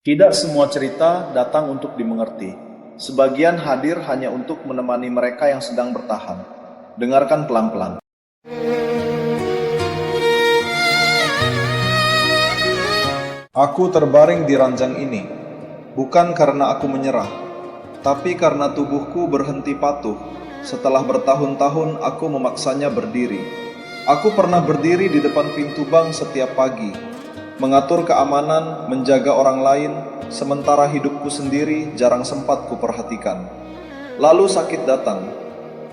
Tidak semua cerita datang untuk dimengerti. Sebagian hadir hanya untuk menemani mereka yang sedang bertahan. Dengarkan pelan-pelan. Aku terbaring di ranjang ini, bukan karena aku menyerah, tapi karena tubuhku berhenti patuh. Setelah bertahun-tahun aku memaksanya berdiri. Aku pernah berdiri di depan pintu bank setiap pagi, mengatur keamanan, menjaga orang lain, sementara hidupku sendiri jarang sempat kuperhatikan. Lalu sakit datang,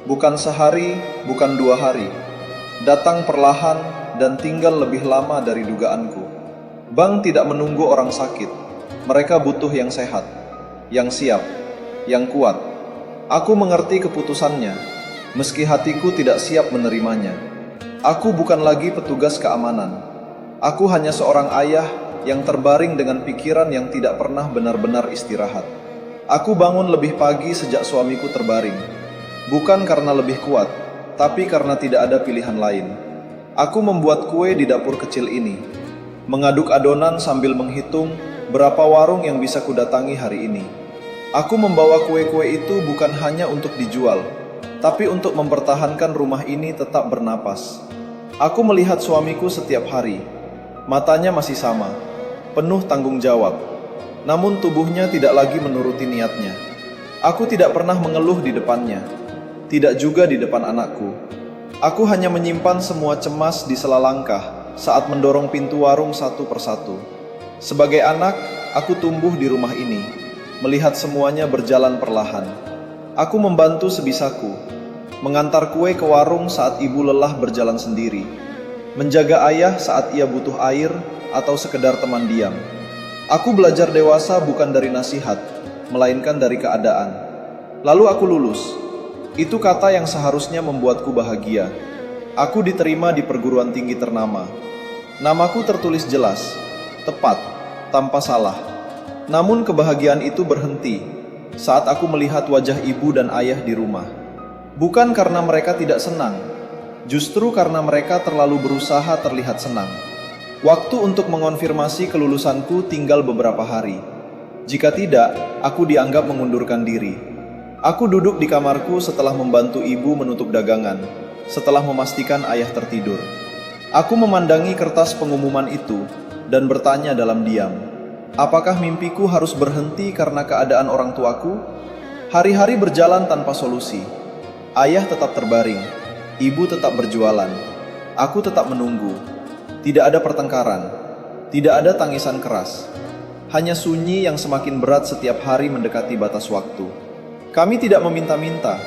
bukan sehari, bukan 2 hari, datang perlahan dan tinggal lebih lama dari dugaanku. Bank tidak menunggu orang sakit, mereka butuh yang sehat, yang siap, yang kuat. Aku mengerti keputusannya, meski hatiku tidak siap menerimanya. Aku bukan lagi petugas keamanan. Aku hanya seorang ayah yang terbaring dengan pikiran yang tidak pernah benar-benar istirahat. Aku bangun lebih pagi sejak suamiku terbaring. Bukan karena lebih kuat, tapi karena tidak ada pilihan lain. Aku membuat kue di dapur kecil ini, mengaduk adonan sambil menghitung berapa warung yang bisa kudatangi hari ini. Aku membawa kue-kue itu bukan hanya untuk dijual, tapi untuk mempertahankan rumah ini tetap bernapas. Aku melihat suamiku setiap hari. Matanya masih sama, penuh tanggung jawab. Namun tubuhnya tidak lagi menuruti niatnya. Aku tidak pernah mengeluh di depannya, tidak juga di depan anakku. Aku hanya menyimpan semua cemas di sela langkah saat mendorong pintu warung satu persatu. Sebagai anak, aku tumbuh di rumah ini, melihat semuanya berjalan perlahan. Aku membantu sebisaku, mengantar kue ke warung saat ibu lelah berjalan sendiri, menjaga ayah saat ia butuh air atau sekedar teman diam. Aku belajar dewasa bukan dari nasihat, melainkan dari keadaan. Lalu aku lulus. Itu kata yang seharusnya membuatku bahagia. Aku diterima di perguruan tinggi ternama. Namaku tertulis jelas, tepat, tanpa salah. Namun kebahagiaan itu berhenti saat aku melihat wajah ibu dan ayah di rumah. Bukan karena mereka tidak senang, justru karena mereka terlalu berusaha terlihat senang. Waktu untuk mengonfirmasi kelulusanku tinggal beberapa hari. Jika tidak, aku dianggap mengundurkan diri. Aku duduk di kamarku setelah membantu ibu menutup dagangan, setelah memastikan ayah tertidur. Aku memandangi kertas pengumuman itu dan bertanya dalam diam, apakah mimpiku harus berhenti karena keadaan orang tuaku? Hari-hari berjalan tanpa solusi. Ayah tetap terbaring, ibu tetap berjualan, aku tetap menunggu. Tidak ada pertengkaran, tidak ada tangisan keras, hanya sunyi yang semakin berat setiap hari mendekati batas waktu. Kami tidak meminta-minta,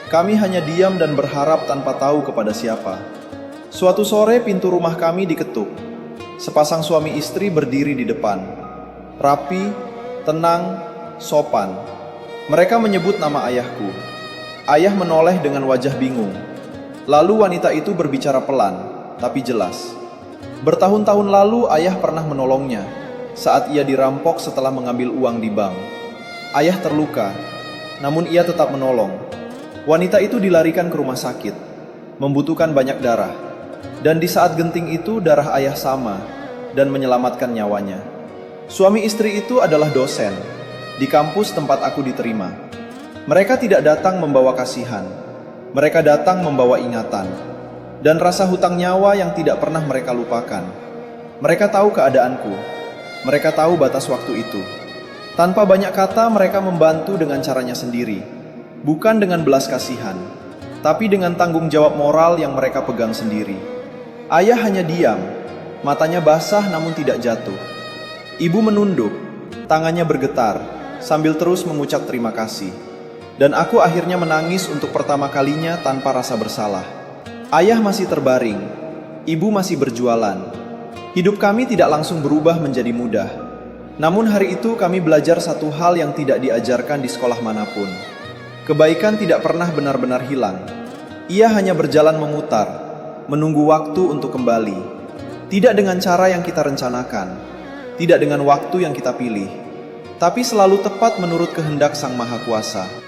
kami hanya diam dan berharap tanpa tahu kepada siapa. Suatu sore pintu rumah kami diketuk. Sepasang suami istri berdiri di depan, rapi, tenang, sopan. Mereka menyebut nama ayahku. Ayah menoleh dengan wajah bingung. Lalu wanita itu berbicara pelan, tapi jelas. Bertahun-tahun lalu ayah pernah menolongnya saat ia dirampok setelah mengambil uang di bank. Ayah terluka, namun ia tetap menolong. Wanita itu dilarikan ke rumah sakit, membutuhkan banyak darah. Dan di saat genting itu darah ayah sama dan menyelamatkan nyawanya. Suami istri itu adalah dosen di kampus tempat aku diterima. Mereka tidak datang membawa kasihan, mereka datang membawa ingatan dan rasa hutang nyawa yang tidak pernah mereka lupakan. Mereka tahu keadaanku, mereka tahu batas waktu itu. Tanpa banyak kata mereka membantu dengan caranya sendiri, bukan dengan belas kasihan, tapi dengan tanggung jawab moral yang mereka pegang sendiri. Ayah hanya diam, matanya basah namun tidak jatuh. Ibu menunduk, tangannya bergetar, sambil terus mengucap terima kasih. Dan aku akhirnya menangis untuk pertama kalinya tanpa rasa bersalah. Ayah masih terbaring, ibu masih berjualan. Hidup kami tidak langsung berubah menjadi mudah. Namun hari itu kami belajar satu hal yang tidak diajarkan di sekolah manapun. Kebaikan tidak pernah benar-benar hilang. Ia hanya berjalan memutar, menunggu waktu untuk kembali. Tidak dengan cara yang kita rencanakan, tidak dengan waktu yang kita pilih, tapi selalu tepat menurut kehendak Sang Maha Kuasa.